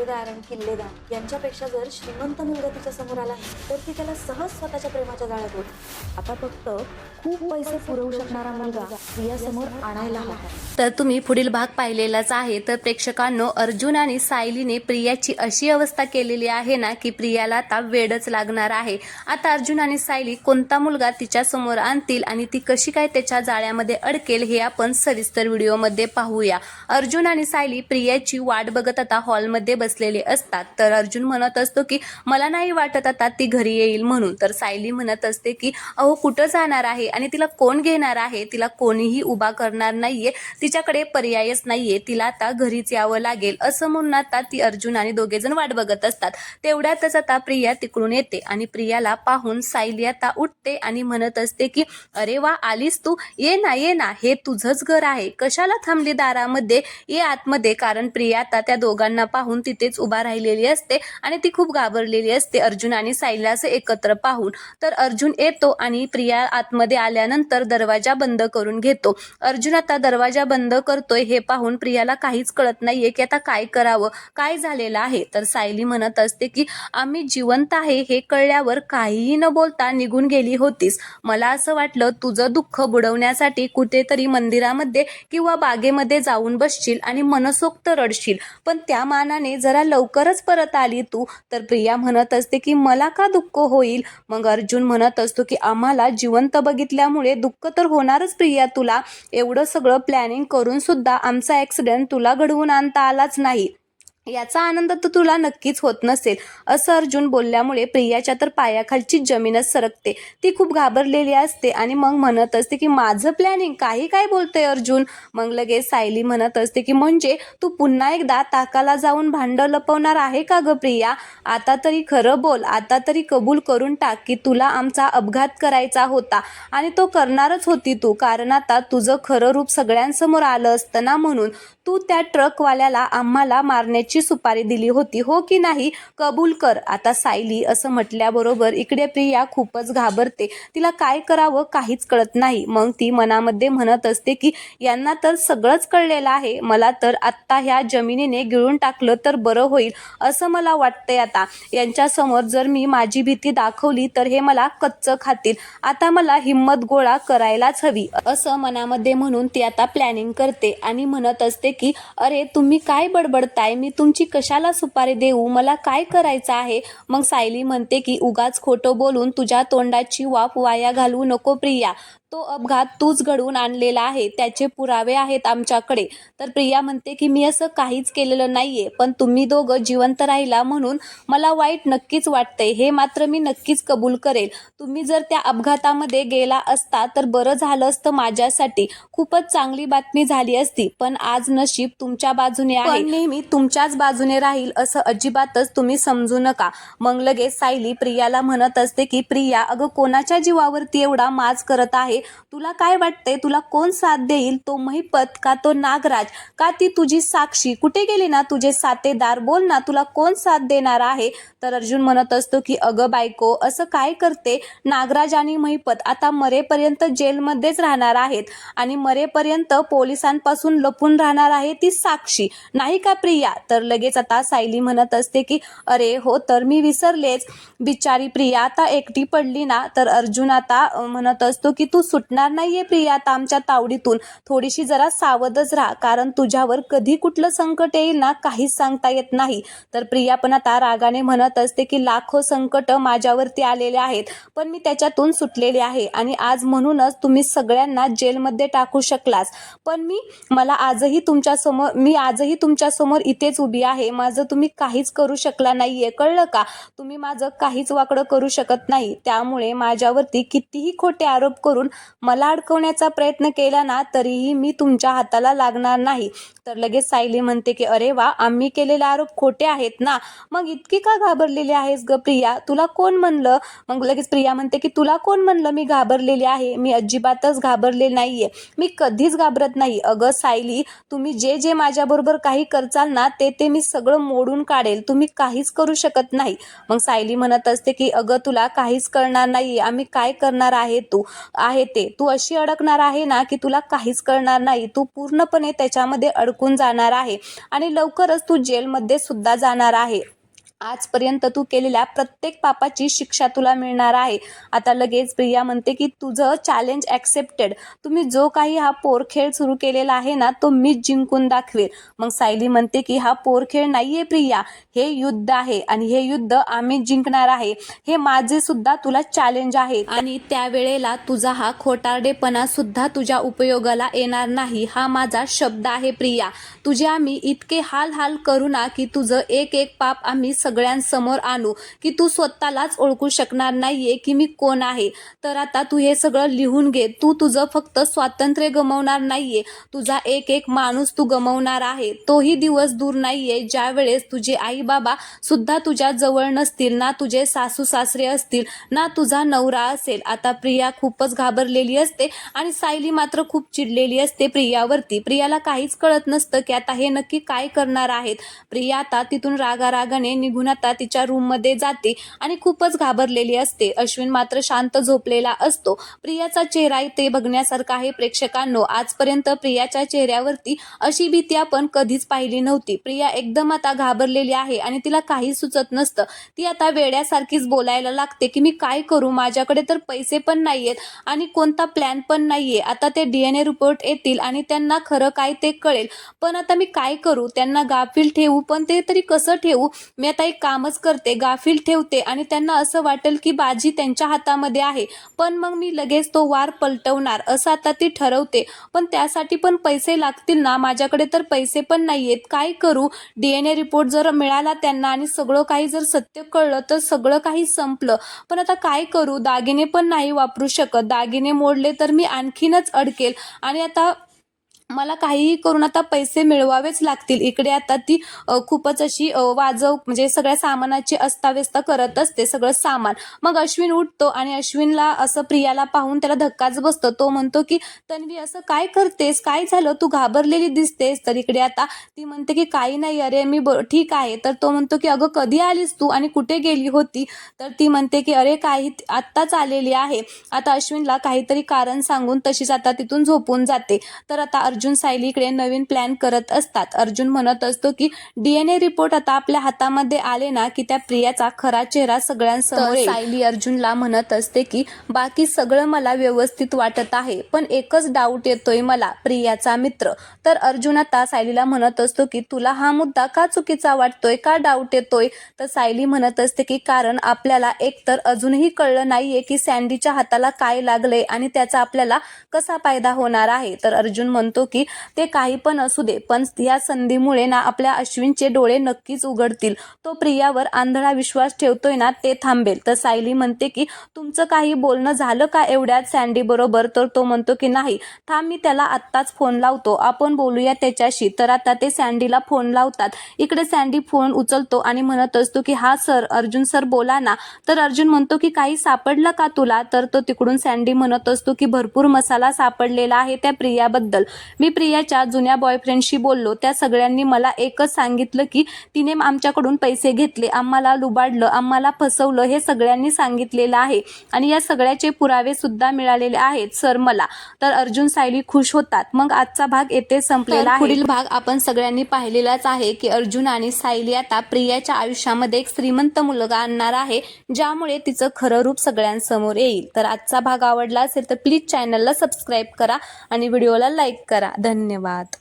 कर्तबगार आणि किल्लेदार यांच्यापेक्षा जर श्रीमंत मुलगा तिच्या समोर आला तर ती त्याला सहज स्वतःच्या प्रेमाच्या जाळ्यात ओढते. आता फक्त खूप पैसे पुरवू शकणारा मुलगा प्रियासमोर आणायला हवा. तर तुम्ही पुढील भाग पाहिलेलाच आहे. तर प्रेक्षकांनो, अर्जुन आणि सायलीने प्रियाची अशी अवस्था केलेली आहे ना की प्रियाला आता वेडच लागणार आहे. आता अर्जुन आणि सायली कोणता मुलगा तिच्या समोर आणतील आणि ती कशी काय त्याच्या जाळ्यामध्ये अडकेल हे आपण सविस्तर व्हिडिओमध्ये पाहूया. अर्जुन आणि सायली प्रियाची वाट बघत आता हॉलमध्ये बसलेले असतात. तर अर्जुन म्हणत असतो की मला नाही वाटत आता ती घरी येईल म्हणून. तर सायली म्हणत असते की अहो कुठं जाणार आहे आणि तिला कोण घेणार आहे, तिला कोणीही उभा करणार नाहीये, तिच्याकडे पर्यायच नाहीये, तिला आता घरीच यावं लागेल असं म्हणून आता ती अर्जुन आणि दोघे जण वाट बघत असतात. तेवढ्यातच आता प्रिया तिकडून येते आणि प्रियाला पाहून सायली आता उठते आणि म्हणत असते की अरे वा, आलीस तू, ये ना, हे तुझंच घर आहे, कशाला थांबली दारामध्ये, ये आतमध्ये. कारण प्रिया आता त्या दोघांना पाहून तिथेच उभा राहिलेली असते आणि ती खूप घाबरलेली असते अर्जुन आणि सायलीला असं एकत्र पाहून. तर अर्जुन येतो आणि प्रिया आतमध्ये आल्यानंतर दरवाजा बंद करून घेतो. अर्जुन आता दरवाजा बंद करतोय हे पाहून प्रियाला काहीच कळत नाहीये की आता काय करावं, काय झालेलं आहे. तर सायली म्हणत असते की आम्ही जिवंत आहे हे कळल्यावर काहीही न बोलता निघून गेली होतीस. मला असं वाटलं तुझं दुःख बुडवण्यासाठी कुठेतरी मंदिरामध्ये किंवा बागेमध्ये जाऊन बसशील आणि मनसोक्त रडशील, पण त्या मानाने जरा लवकरच परत आली तू. तर प्रिया म्हणत असते की मला का दुःख होईल. मग अर्जुन म्हणत असतो की आम्हाला जिवंत बघितल्यामुळे दुःख तर होणारच प्रिया तुला. एवढं सगळं प्लॅनिंग करून सुद्धा आमचा ॲक्सिडेंट तुला घडवून आणता आलाच नाही, याचा आनंद तर तुला नक्कीच होत नसेल. असं अर्जुन बोलल्यामुळे प्रियाच्या तर पायाखालची जमीनच सरकते. ती खूप घाबरलेली असते आणि मग म्हणत असते की माझं प्लॅनिंग, काय बोलतोय अर्जुन. मग लगेच सायली म्हणत असते की म्हणजे तू पुन्हा एकदा ताकाला जाऊन भांड लपवणार आहे का ग प्रिया. आता तरी खरं बोल, आता तरी कबूल करून टाक की तुला आमचा अपघात करायचा होता आणि तो करणारच होती तू, कारण आता तुझं खरं रूप सगळ्यांसमोर आलं असतं ना, म्हणून तू त्या ट्रकवाल्याला आम्हाला मारण्याची सुपारी दिली होती, हो की नाही, कबूल कर. आता सायली असं म्हटल्याबरोबर इकडे प्रिया खूपच घाबरते. तिला काय करावं काहीच कळत नाही. मग ती मनामध्ये म्हणत असते की यांना तर सगळंच कळलेलं आहे, मला तर आत्ता ह्या जमिनीने गिळून टाकलं तर बरं होईल असं मला वाटतंय. आता यांच्यासमोर जर मी माझी भीती दाखवली तर हे मला कच्चं खातील. आता मला हिम्मत गोळा करायलाच हवी असं मनामध्ये म्हणून ती आता प्लॅनिंग करते आणि म्हणत असते की अरे तुम्ही काय बडबडताय, मी तुमची कशाला सुपारी देऊ, मला काय करायचं आहे. मग सायली म्हणते की उगाच खोटं बोलून तुझ्या तोंडाची वाफ वाया घालवू नको प्रिया, तो अपघात तूच घडवून आणलेला आहे, त्याचे पुरावे आहेत आमच्याकडे. तर प्रिया म्हणते की मी असं काहीच केलेलं नाहीये, पण तुम्ही दोघं जिवंत राहिला म्हणून मला वाईट नक्कीच वाटतंय, हे मात्र मी नक्कीच कबूल करेल. तुम्ही जर त्या अपघातामध्ये गेला असता तर बरं झालं असतं माझ्यासाठी, खूपच चांगली बातमी झाली असती, पण आज नशीब तुमच्या बाजूने आहे, नेहमी तुमच्याच बाजूने राहील असं अजिबातच तुम्ही समजू नका. मग लगेच सायली प्रियाला म्हणत असते की प्रिया अगं कोणाच्या जीवावरती एवढा माज करत आहे, तुला काय वाटतंय, तुला कोण साथ देईल, तो महिपत का तो नागराज का ती तुझी साक्षी, कुठे गेली ना तुझे साथीदार, बोल ना तुला कोण साथ देणार आहे. तर अर्जुन म्हणत असतो की अगं बायको असं काय करते, नागराज आणि महिपत आता मरेपर्यंत जेलमध्येच राहणार आहेत आणि मरेपर्यंत पोलिसांपासून लपून राहणार आहे ती साक्षी, नाही का प्रिया. तर लगेच आता सायली म्हणत असते की अरे हो, तर मी विसरलेच, बिचारी प्रिया आता एकटी पडली ना. तर अर्जुन आता म्हणत असतो की तू सुटणार नाहीये प्रिया आता आमच्या तावडीतून, थोडीशी जरा सावधच राहा, कारण तुझ्यावर कधी कुठलं संकट येईल ना काहीच सांगता येत नाही. तर प्रिया पण आता रागाने म्हणत असते की लाखो संकट माझ्यावरती आलेले आहेत, पण मी त्याच्यातून सुटलेले आहे आणि आज म्हणूनच तुम्ही सगळ्यांना जेलमध्ये टाकू शकलास, पण मी आजही तुमच्या समोर इथेच उभी आहे, माझं तुम्ही काहीच करू शकला नाहीये, कळलं का, तुम्ही माझं काहीच वाकडं करू शकत नाही. त्यामुळे माझ्यावरती कितीही खोटे आरोप करून मला अडकवण्याचा प्रयत्न केला ना तरीही मी तुमच्या हाताला लागणार नाही. तर लगेच सायली म्हणते की अरे वा, आम्ही केलेले आरोप खोटे आहेत ना, मग इतकी का घाबरलेली आहेस ग प्रिया, तुला कोण म्हणलं. मग लगेच प्रिया म्हणते की तुला कोण म्हणलं मी घाबरलेली आहे, मी अजिबातच घाबरले नाहीये, मी कधीच घाबरत नाही. अगं सायली, तुम्ही जे माझ्याबरोबर काही करचाल ना ते मी सगळं मोडून काढेल, तुम्ही काहीच करू शकत नाही. मग सायली म्हणत असते की अगं तुला काहीच कळणार नाही, आम्ही काय करणार आहे येते. तू अशी अडकणार आहे ना की तुला काहीच कळणार नाही. तू पूर्णपणे त्याच्यामध्ये अडकून जाणार आहे आणि लवकरच तू जेलमध्ये सुद्धा जाणार आहे. आजपर्यंत तू केलेल्या प्रत्येक पापाची शिक्षा तुला मिळणार आहे. आता लगेच प्रिया म्हणते की तुझं चॅलेंज ॲक्सेप्टेड. तुम्ही जो काही हा पोरखेळ सुरू केलेला आहे ना तो मीच जिंकून दाखवेल. मग सायली म्हणते की हा पोरखेळ नाहीये प्रिया, हे युद्ध आहे आणि हे युद्ध आम्ही जिंकणार आहे. हे माझे सुद्धा तुला चॅलेंज आहे आणि त्यावेळेला तुझा हा खोटारडेपणा सुद्धा तुझ्या उपयोगाला येणार नाही. हा माझा शब्द आहे प्रिया. तुझे आम्ही इतके हाल करू ना की तुझं एक एक पाप आम्ही सगळ्यांसमोर आणू की तू स्वतःलाच ओळखू शकणार नाहीये की मी कोण आहे. तर आता तू हे सगळं लिहून घे. तू तुझं फक्त स्वातंत्र्य गमावणार नाहीये, तुझा एक एक माणूस तू गमावणार आहे. तोही दिवस दूर नाहीये ज्या वेळेस तुझे आई बाबा सुद्धा तुझ्या जवळ नसतील, ना तुझे सासू सासरे असतील, ना तुझा नवरा असेल. आता प्रिया खूपच घाबरलेली असते आणि सायली मात्र खूप चिडलेली असते प्रियावरती. प्रियाला काहीच कळत नसतं की आता हे नक्की काय करणार आहेत. प्रिया आता तिथून रागाने निघून आता तिच्या रूममध्ये जाते आणि खूपच घाबरलेली असते. अश्विन मात्र शांत झोपलेला असतो. प्रियाचा चेहरा इथे बघण्यासारखा आहे प्रेक्षकांनो. आजपर्यंत प्रियाच्या चेहऱ्यावरती अशी भीती आपण कधीच पाहिली नव्हती. प्रिया एकदम आता घाबरलेली आहे आणि तिला काही सुचत नसतं. ती आता वेड्यासारखीच बोलायला लागते की मी काय करू, माझ्याकडे तर पैसे पण नाहीयेत आणि कोणता प्लॅन पण नाहीये. आता ते DNA रिपोर्ट येतील आणि त्यांना खरं काय ते कळेल, पण आता मी काय करू, त्यांना गाफील ठेवू, पण ते तरी कसं ठेवू. मी आता एक कामच करते, गाफील ठेवते आणि त्यांना असं वाटेल की बाजी त्यांच्या हातामध्ये आहे, पण मग मी लगेच तो वार पलटवणार असं आता ती ठरवते. पण त्यासाठी पण पैसे लागतील ना, माझ्याकडे तर पैसे पण नाहीयेत. काय करू. DNA रिपोर्ट जर मिळाला त्यांना आणि सगळं काही जर सत्य कळलं तर सगळं काही संपलं. पण आता काय करू, दागिने पण नाही वापरू शकत. दागिने मोडले तर मी आणखीनच अडकेल आणि आता मला काहीही करून आता पैसे मिळवावेच लागतील. इकडे आता ती खूपच अशी म्हणजे सगळ्या सामानाची अस्ताव्यस्त करत असते सगळं सामान. मग अश्विन उठतो आणि अश्विनला असं प्रियाला पाहून त्याला धक्काच बसतो. तो म्हणतो की तन्वी असं काय करतेस, काय झालं, तू घाबरलेली दिसतेस. तर इकडे आता ती म्हणते की काही नाही, अरे मी ठीक आहे. तर तो म्हणतो की अगं कधी आलीस तू आणि कुठे गेली होती. तर ती म्हणते की अरे काही आत्ताच आलेली आहे. आता अश्विनला काहीतरी कारण सांगून तशीच आता तिथून झोपून जाते. तर आता अर्जुन सायलीकडे नवीन प्लॅन करत असतात. अर्जुन म्हणत असतो की DNA रिपोर्ट आता आपल्या हातामध्ये आले ना की त्या प्रियाचा खरा चेहरा सगळ्यांसमोर येईल. सायली अर्जुनला म्हणत असते की बाकी सगळं मला व्यवस्थित वाटत आहे, पण एकच डाऊट येतोय मला, प्रियाचा मित्र. तर अर्जुन आता सायलीला म्हणत असतो की तुला हा मुद्दा का चुकीचा वाटतोय, का डाऊट येतोय. तर सायली म्हणत असते की कारण आपल्याला एकतर अजूनही कळलं नाहीये की सँडीच्या हाताला काय लागलंय आणि त्याचा आपल्याला कसा फायदा होणार आहे. तर अर्जुन म्हणतो की ते काही पण असू दे, पण या संधीमुळे ना आपल्या अश्विनचे डोळे नक्कीच उघडतील. तो प्रियावर आंधळा विश्वास ठेवतोय ना ते थांबेल. तर सायली म्हणते की तुमचं काही बोलणं झालं का एवढ्यात सँडी बरोबर. तर तो म्हणतो की नाही, थांब मी त्याला आत्ताच फोन लावतो, आपण बोलूया त्याच्याशी. तर आता ते सँडीला फोन लावतात. इकडे सँडी फोन उचलतो आणि म्हणत असतो की हा सर, अर्जुन सर बोला ना. तर अर्जुन म्हणतो की काही सापडलं का तुला. तर तो तिकडून सँडी म्हणत असतो की भरपूर मसाला सापडलेला आहे त्या प्रियाबद्दल. मी प्रियाच्या जुन्या बॉयफ्रेंडशी बोललो, त्या सगळ्यांनी मला एकच सांगितलं की तिने आमच्याकडून पैसे घेतले, आम्हाला लुबाडलं, आम्हाला फसवलं, हे सगळ्यांनी सांगितलेलं आहे आणि या सगळ्याचे पुरावे सुद्धा मिळालेले आहेत सर मला. तर अर्जुन सायली खुश होतात. मग आजचा भाग येथे संपलेला आहे. पुढील भाग आपण सगळ्यांनी पाहिलेलाच आहे की अर्जुन आणि सायली आता प्रियाच्या आयुष्यामध्ये एक श्रीमंत मुलगा आणणार आहे, ज्यामुळे तिचं खरं रूप सगळ्यांसमोर येईल. तर आजचा भाग आवडला असेल तर प्लीज चॅनलला सबस्क्राईब करा आणि व्हिडिओला लाईक करा. धन्यवाद.